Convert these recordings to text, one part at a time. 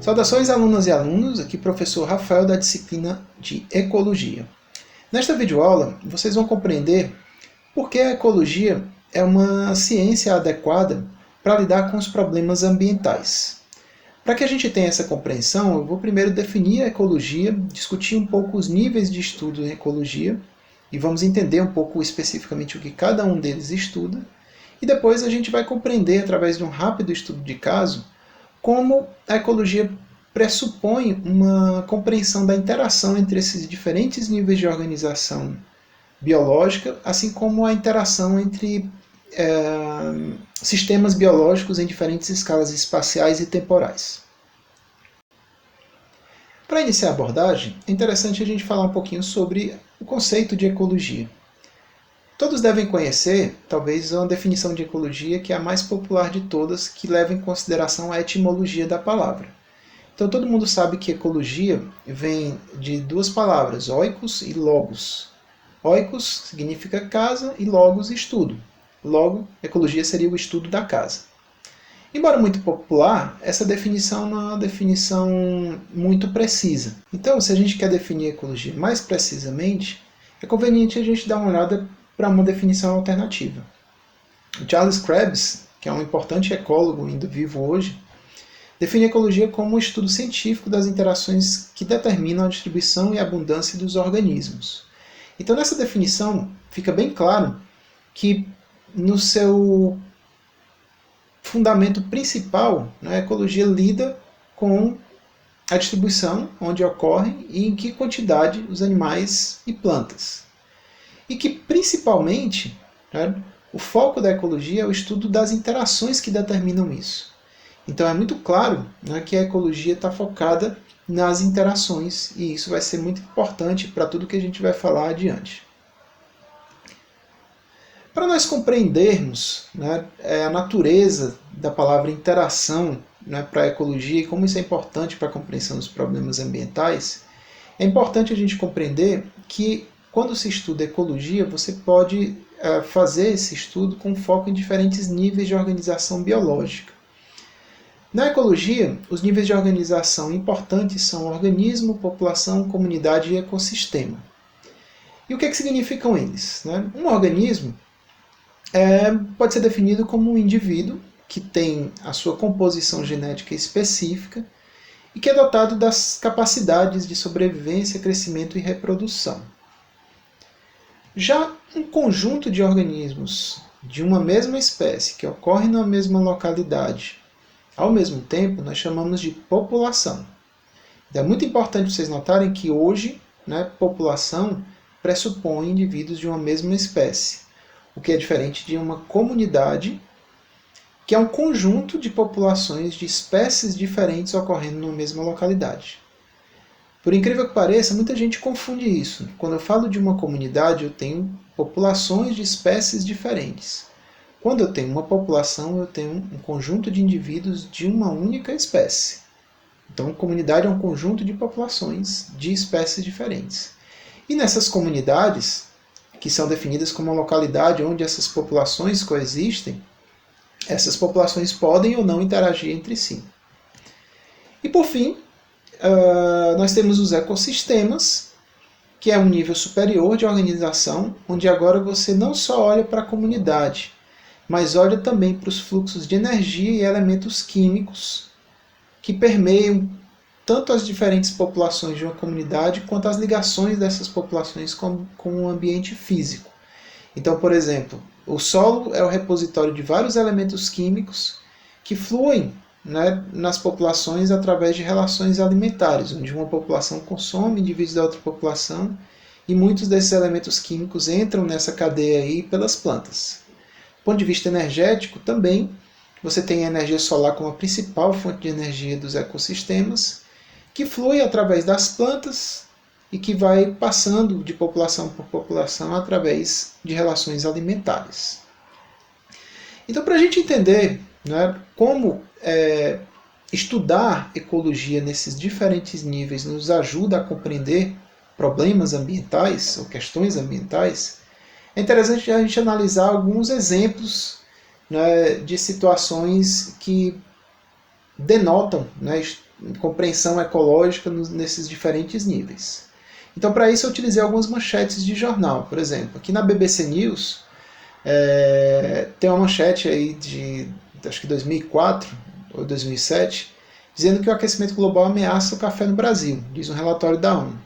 Saudações alunas e alunos, aqui professor Rafael da disciplina de Ecologia. Nesta videoaula, vocês vão compreender por que a ecologia é uma ciência adequada para lidar com os problemas ambientais. Para que a gente tenha essa compreensão, eu vou primeiro definir a ecologia, discutir um pouco os níveis de estudo em ecologia, e vamos entender um pouco especificamente o que cada um deles estuda, e depois a gente vai compreender, através de um rápido estudo de caso, como a ecologia pressupõe uma compreensão da interação entre esses diferentes níveis de organização biológica, assim como a interação entre sistemas biológicos em diferentes escalas espaciais e temporais. Para iniciar a abordagem, é interessante a gente falar um pouquinho sobre o conceito de ecologia. Todos devem conhecer, talvez, uma definição de ecologia que é a mais popular de todas, que leva em consideração a etimologia da palavra. Então todo mundo sabe que ecologia vem de duas palavras, oikos e logos. Oikos significa casa e logos, estudo. Logo, ecologia seria o estudo da casa. Embora muito popular, essa definição não é uma definição muito precisa. Então, se a gente quer definir ecologia mais precisamente, é conveniente a gente dar uma olhada para uma definição alternativa. Charles Krebs, que é um importante ecólogo ainda vivo hoje, define a ecologia como um estudo científico das interações que determinam a distribuição e a abundância dos organismos. Então, nessa definição, fica bem claro que no seu fundamento principal, a ecologia lida com a distribuição, onde ocorrem e em que quantidade os animais e plantas. E que, principalmente, o foco da ecologia é o estudo das interações que determinam isso. Então é muito claro que a ecologia está focada nas interações, e isso vai ser muito importante para tudo que a gente vai falar adiante. Para nós compreendermos a natureza da palavra interação para a ecologia e como isso é importante para a compreensão dos problemas ambientais, é importante a gente compreender que quando se estuda ecologia, você pode fazer esse estudo com foco em diferentes níveis de organização biológica. Na ecologia, os níveis de organização importantes são organismo, população, comunidade e ecossistema. E o que significam eles? Um organismo pode ser definido como um indivíduo que tem a sua composição genética específica e que é dotado das capacidades de sobrevivência, crescimento e reprodução. Já um conjunto de organismos de uma mesma espécie que ocorre na mesma localidade, ao mesmo tempo, nós chamamos de população. Então, é muito importante vocês notarem que hoje, população pressupõe indivíduos de uma mesma espécie, o que é diferente de uma comunidade, que é um conjunto de populações de espécies diferentes ocorrendo na mesma localidade. Por incrível que pareça, muita gente confunde isso. Quando eu falo de uma comunidade, eu tenho populações de espécies diferentes. Quando eu tenho uma população, eu tenho um conjunto de indivíduos de uma única espécie. Então, comunidade é um conjunto de populações de espécies diferentes. E nessas comunidades, que são definidas como uma localidade onde essas populações coexistem, essas populações podem ou não interagir entre si. E por fim, nós temos os ecossistemas, que é um nível superior de organização, onde agora você não só olha para a comunidade, mas olha também para os fluxos de energia e elementos químicos que permeiam tanto as diferentes populações de uma comunidade, quanto as ligações dessas populações com o ambiente físico. Então, por exemplo, o solo é o repositório de vários elementos químicos que fluem nas populações através de relações alimentares, onde uma população consome indivíduos da outra população e muitos desses elementos químicos entram nessa cadeia aí pelas plantas. Do ponto de vista energético, também, você tem a energia solar como a principal fonte de energia dos ecossistemas, que flui através das plantas e que vai passando de população por população através de relações alimentares. Então, para a gente entender como estudar ecologia nesses diferentes níveis nos ajuda a compreender problemas ambientais ou questões ambientais, é interessante a gente analisar alguns exemplos de situações que denotam compreensão ecológica nesses diferentes níveis. Então, para isso, eu utilizei algumas manchetes de jornal. Por exemplo, aqui na BBC News, tem uma manchete aí de, acho que 2004 ou 2007, dizendo que o aquecimento global ameaça o café no Brasil, diz um relatório da ONU.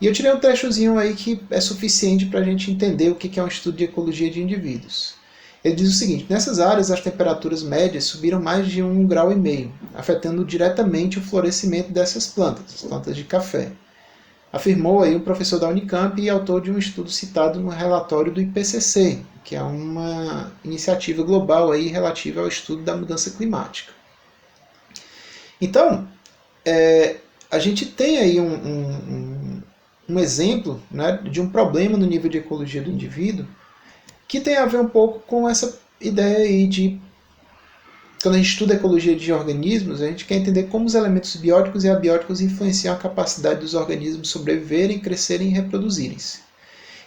E eu tirei um trechozinho aí que é suficiente para a gente entender o que é um estudo de ecologia de indivíduos. Ele diz o seguinte: nessas áreas as temperaturas médias subiram mais de 1,5 grau, afetando diretamente o florescimento dessas plantas, as plantas de café. Afirmou aí um professor da Unicamp e autor de um estudo citado no relatório do IPCC, que é uma iniciativa global aí relativa ao estudo da mudança climática. Então, a gente tem aí um exemplo, né, de um problema no nível de ecologia do indivíduo que tem a ver um pouco com essa ideia aí de, quando a gente estuda a ecologia de organismos, a gente quer entender como os elementos bióticos e abióticos influenciam a capacidade dos organismos sobreviverem, crescerem e reproduzirem-se.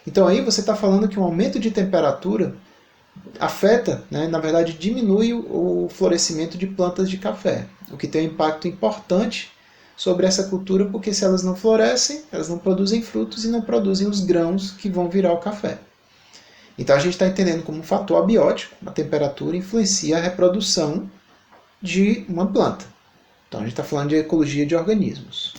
Então aí você está falando que um aumento de temperatura afeta, né, na verdade diminui o florescimento de plantas de café, o que tem um impacto importante sobre essa cultura, porque se elas não florescem, elas não produzem frutos e não produzem os grãos que vão virar o café. Então a gente está entendendo como um fator abiótico, a temperatura influencia a reprodução de uma planta. Então a gente está falando de ecologia de organismos.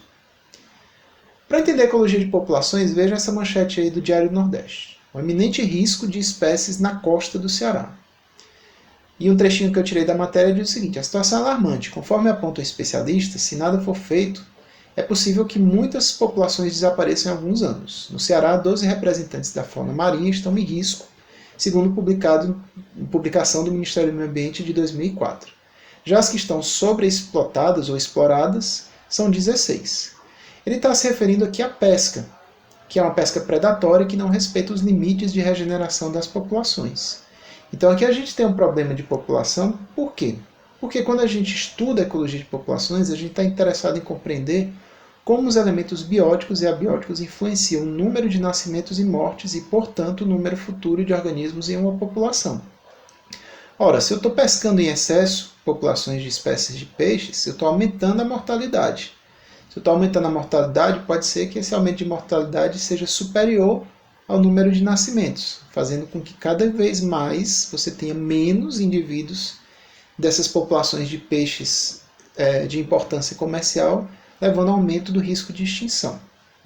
Para entender a ecologia de populações, veja essa manchete aí do Diário do Nordeste. O iminente risco de espécies na costa do Ceará. E um trechinho que eu tirei da matéria diz o seguinte: a situação é alarmante. Conforme apontam especialistas, se nada for feito, é possível que muitas populações desapareçam em alguns anos. No Ceará, 12 representantes da fauna marinha estão em risco, segundo publicação do Ministério do Meio Ambiente de 2004. Já as que estão sobreexplotadas ou exploradas são 16. Ele está se referindo aqui à pesca, que é uma pesca predatória que não respeita os limites de regeneração das populações. Então aqui a gente tem um problema de população. Por quê? Porque quando a gente estuda a ecologia de populações, a gente está interessado em compreender como os elementos bióticos e abióticos influenciam o número de nascimentos e mortes e, portanto, o número futuro de organismos em uma população. Ora, se eu estou pescando em excesso populações de espécies de peixes, eu estou aumentando a mortalidade. Se eu estou aumentando a mortalidade, pode ser que esse aumento de mortalidade seja superior ao número de nascimentos, fazendo com que cada vez mais você tenha menos indivíduos dessas populações de peixes de importância comercial, levando ao aumento do risco de extinção.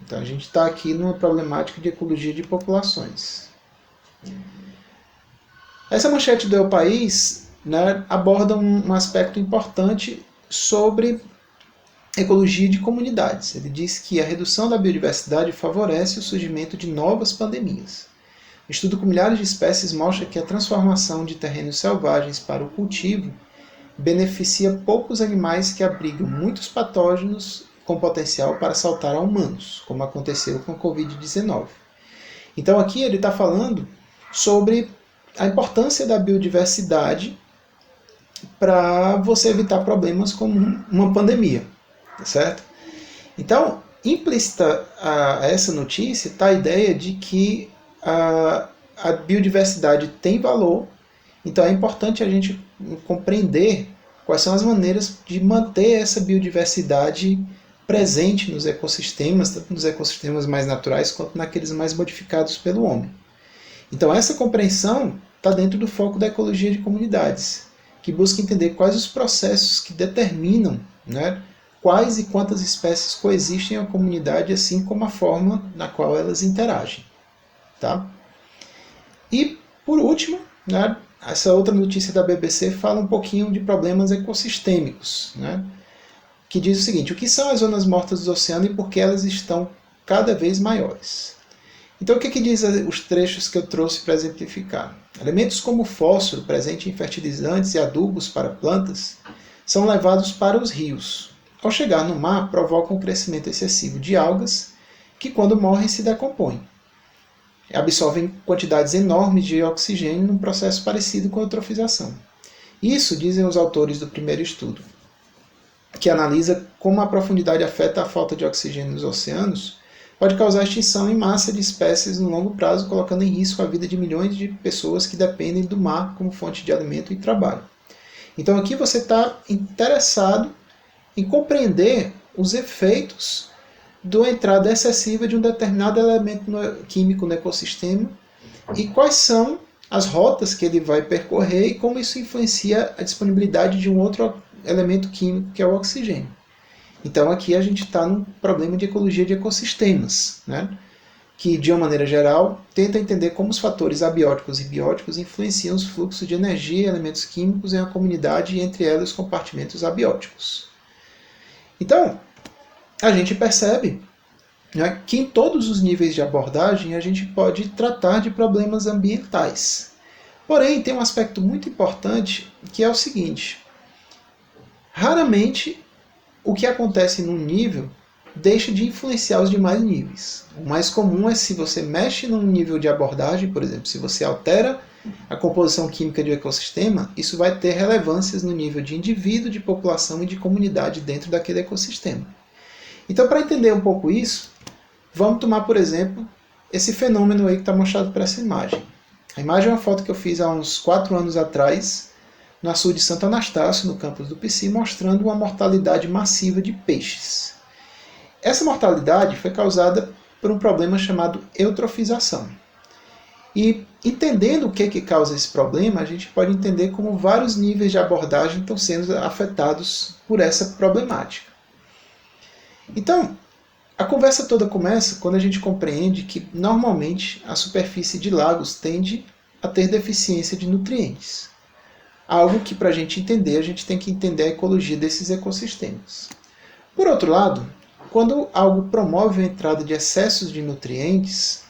Então a gente está aqui numa problemática de ecologia de populações. Essa manchete do El País, né, aborda um aspecto importante sobre ecologia de comunidades. Ele diz que a redução da biodiversidade favorece o surgimento de novas pandemias. O estudo com milhares de espécies mostra que a transformação de terrenos selvagens para o cultivo beneficia poucos animais que abrigam muitos patógenos com potencial para saltar a humanos, como aconteceu com a Covid-19. Então aqui ele está falando sobre a importância da biodiversidade para você evitar problemas como uma pandemia, tá certo? Então, implícita a essa notícia está a ideia de que a biodiversidade tem valor, então é importante a gente compreender quais são as maneiras de manter essa biodiversidade presente nos ecossistemas, tanto nos ecossistemas mais naturais quanto naqueles mais modificados pelo homem. Então essa compreensão está dentro do foco da ecologia de comunidades, que busca entender quais os processos que determinam, né, quais e quantas espécies coexistem em uma comunidade, assim como a forma na qual elas interagem. Tá? E, por último, né, essa outra notícia da BBC fala um pouquinho de problemas ecossistêmicos, né, que diz o seguinte: o que são as zonas mortas do oceano e por que elas estão cada vez maiores? Então, o que diz os trechos que eu trouxe para exemplificar? Elementos como fósforo, presente em fertilizantes e adubos para plantas, são levados para os rios. Ao chegar no mar, provocam o crescimento excessivo de algas, que quando morrem se decompõem. Absorvem quantidades enormes de oxigênio num processo parecido com a eutrofização. Isso, dizem os autores do primeiro estudo, que analisa como a profundidade afeta a falta de oxigênio nos oceanos, pode causar extinção em massa de espécies no longo prazo, colocando em risco a vida de milhões de pessoas que dependem do mar como fonte de alimento e trabalho. Então aqui você está interessado em compreender os efeitos da entrada excessiva de um determinado elemento químico no ecossistema e quais são as rotas que ele vai percorrer e como isso influencia a disponibilidade de um outro elemento químico, que é o oxigênio. Então aqui a gente está num problema de ecologia de ecossistemas, né? Que, de uma maneira geral, tenta entender como os fatores abióticos e bióticos influenciam os fluxos de energia e elementos químicos em uma comunidade e, entre elas, os compartimentos abióticos. Então, a gente percebe, né, que em todos os níveis de abordagem a gente pode tratar de problemas ambientais. Porém, tem um aspecto muito importante que é o seguinte: raramente o que acontece num nível deixa de influenciar os demais níveis. O mais comum é se você mexe num nível de abordagem, por exemplo, se você altera a composição química do ecossistema, isso vai ter relevâncias no nível de indivíduo, de população e de comunidade dentro daquele ecossistema. Então, para entender um pouco isso, vamos tomar, por exemplo, esse fenômeno aí que está mostrado por essa imagem. A imagem é uma foto que eu fiz há uns 4 anos atrás, no açude de Santo Anastácio, no campus do PC, mostrando uma mortalidade massiva de peixes. Essa mortalidade foi causada por um problema chamado eutrofização. E entendendo o que causa esse problema, a gente pode entender como vários níveis de abordagem estão sendo afetados por essa problemática. Então, a conversa toda começa quando a gente compreende que, normalmente, a superfície de lagos tende a ter deficiência de nutrientes. Algo que, para a gente entender, a gente tem que entender a ecologia desses ecossistemas. Por outro lado, quando algo promove a entrada de excessos de nutrientes,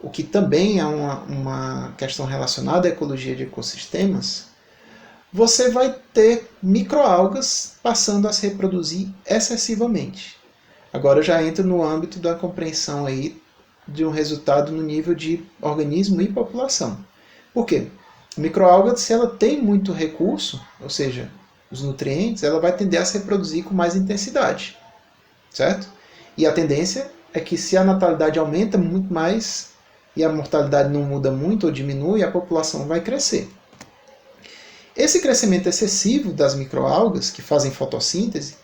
o que também é uma questão relacionada à ecologia de ecossistemas, você vai ter microalgas passando a se reproduzir excessivamente. Agora eu já entro no âmbito da compreensão aí de um resultado no nível de organismo e população. Por quê? A microalga, se ela tem muito recurso, ou seja, os nutrientes, ela vai tender a se reproduzir com mais intensidade. Certo? E a tendência é que se a natalidade aumenta muito mais e a mortalidade não muda muito ou diminui, a população vai crescer. Esse crescimento excessivo das microalgas, que fazem fotossíntese,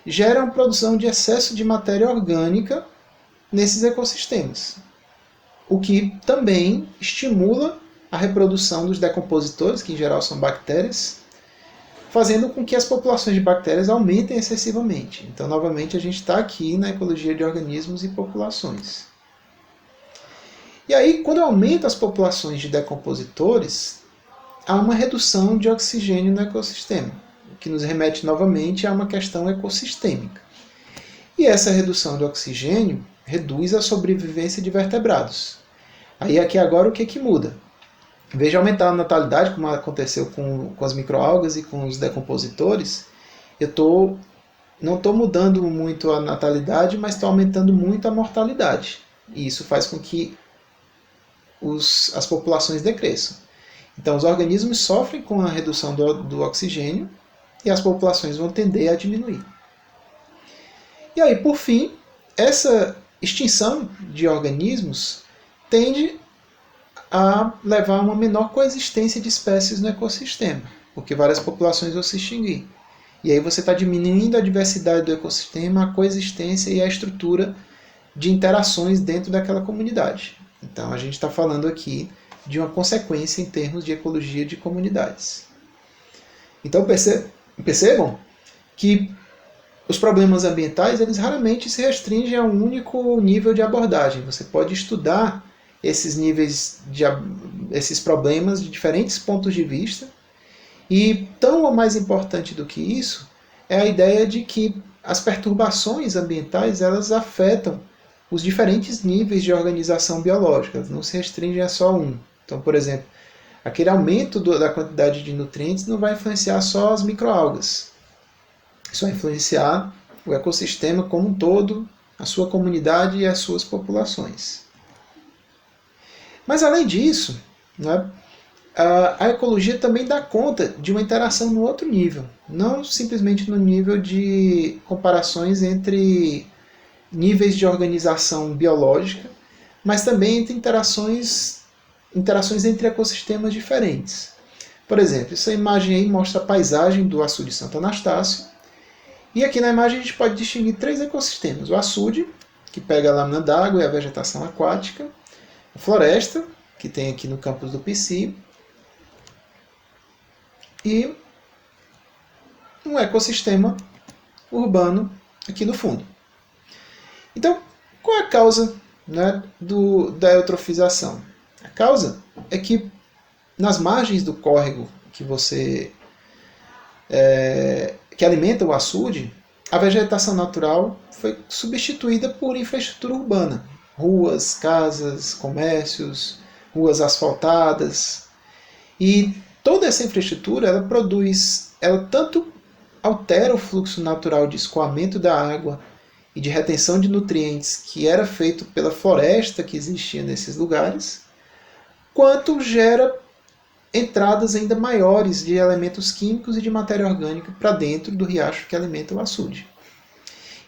gera a produção de excesso de matéria orgânica nesses ecossistemas, o que também estimula a reprodução dos decompositores, que em geral são bactérias, fazendo com que as populações de bactérias aumentem excessivamente. Então, novamente, a gente está aqui na ecologia de organismos e populações. E aí, quando aumenta as populações de decompositores, há uma redução de oxigênio no ecossistema, o que nos remete novamente a uma questão ecossistêmica. E essa redução de oxigênio reduz a sobrevivência de vertebrados. Aí, aqui agora, o que muda? Em vez de aumentar a natalidade, como aconteceu com as microalgas e com os decompositores, eu não estou mudando muito a natalidade, mas estou aumentando muito a mortalidade. E isso faz com que as populações decresçam. Então, os organismos sofrem com a redução do oxigênio e as populações vão tender a diminuir. E aí, por fim, essa extinção de organismos tende a levar a uma menor coexistência de espécies no ecossistema, porque várias populações vão se extinguir. E aí você está diminuindo a diversidade do ecossistema, a coexistência e a estrutura de interações dentro daquela comunidade. Então a gente está falando aqui de uma consequência em termos de ecologia de comunidades. Então percebam que os problemas ambientais eles raramente se restringem a um único nível de abordagem. Você pode estudar esses níveis, esses problemas de diferentes pontos de vista. E tão ou mais importante do que isso é a ideia de que as perturbações ambientais elas afetam os diferentes níveis de organização biológica, elas não se restringem a só um. Então, por exemplo, aquele aumento da quantidade de nutrientes não vai influenciar só as microalgas. Isso vai influenciar o ecossistema como um todo, a sua comunidade e as suas populações. Mas, além disso, né, a ecologia também dá conta de uma interação no outro nível, não simplesmente no nível de comparações entre níveis de organização biológica, mas também entre interações entre ecossistemas diferentes. Por exemplo, essa imagem aí mostra a paisagem do açude de Santo Anastácio, E aqui na imagem a gente pode distinguir 3 ecossistemas. O açude, que pega a lâmina d'água e a vegetação aquática. A floresta, que tem aqui no campus do Pici. E um ecossistema urbano aqui no fundo. Então, qual é a causa, né, da eutrofização? A causa é que nas margens do córrego que alimenta o açude, a vegetação natural foi substituída por infraestrutura urbana. Ruas, casas, comércios, ruas asfaltadas. E toda essa infraestrutura, ela tanto altera o fluxo natural de escoamento da água e de retenção de nutrientes que era feito pela floresta que existia nesses lugares, quanto gera entradas ainda maiores de elementos químicos e de matéria orgânica para dentro do riacho que alimenta o açude.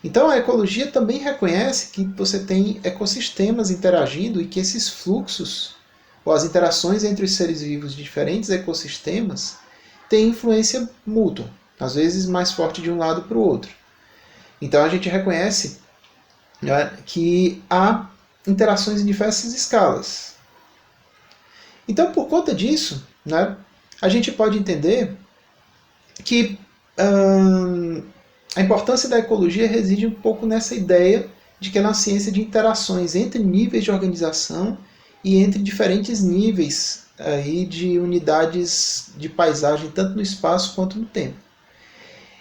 Então a ecologia também reconhece que você tem ecossistemas interagindo e que esses fluxos, ou as interações entre os seres vivos de diferentes ecossistemas, têm influência mútua, às vezes mais forte de um lado para o outro. Então a gente reconhece, né, que há interações em diversas escalas. Então, por conta disso, né, a gente pode entender que a importância da ecologia reside um pouco nessa ideia de que ela é uma ciência de interações entre níveis de organização e entre diferentes níveis aí de unidades de paisagem, tanto no espaço quanto no tempo.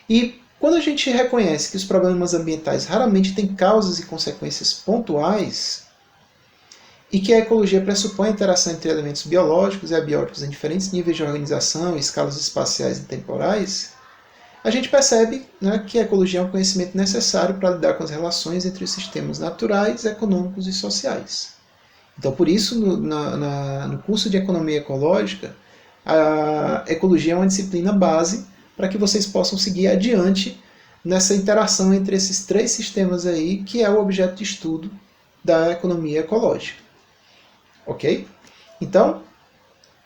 E quando a gente reconhece que os problemas ambientais raramente têm causas e consequências pontuais, e que a ecologia pressupõe a interação entre elementos biológicos e abióticos em diferentes níveis de organização, escalas espaciais e temporais, a gente percebe, né, que a ecologia é um conhecimento necessário para lidar com as relações entre os sistemas naturais, econômicos e sociais. Então, por isso, no curso de Economia Ecológica, a ecologia é uma disciplina base para que vocês possam seguir adiante nessa interação entre esses 3 sistemas aí, que é o objeto de estudo da economia ecológica. Ok? Então,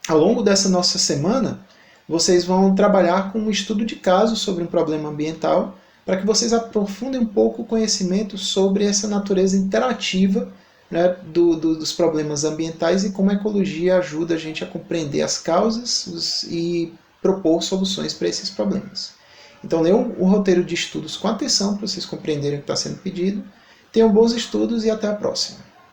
ao longo dessa nossa semana, vocês vão trabalhar com um estudo de caso sobre um problema ambiental, para que vocês aprofundem um pouco o conhecimento sobre essa natureza interativa, né, dos problemas ambientais e como a ecologia ajuda a gente a compreender as causas e propor soluções para esses problemas. Então, leiam o roteiro de estudos com atenção para vocês compreenderem o que está sendo pedido. Tenham bons estudos e até a próxima.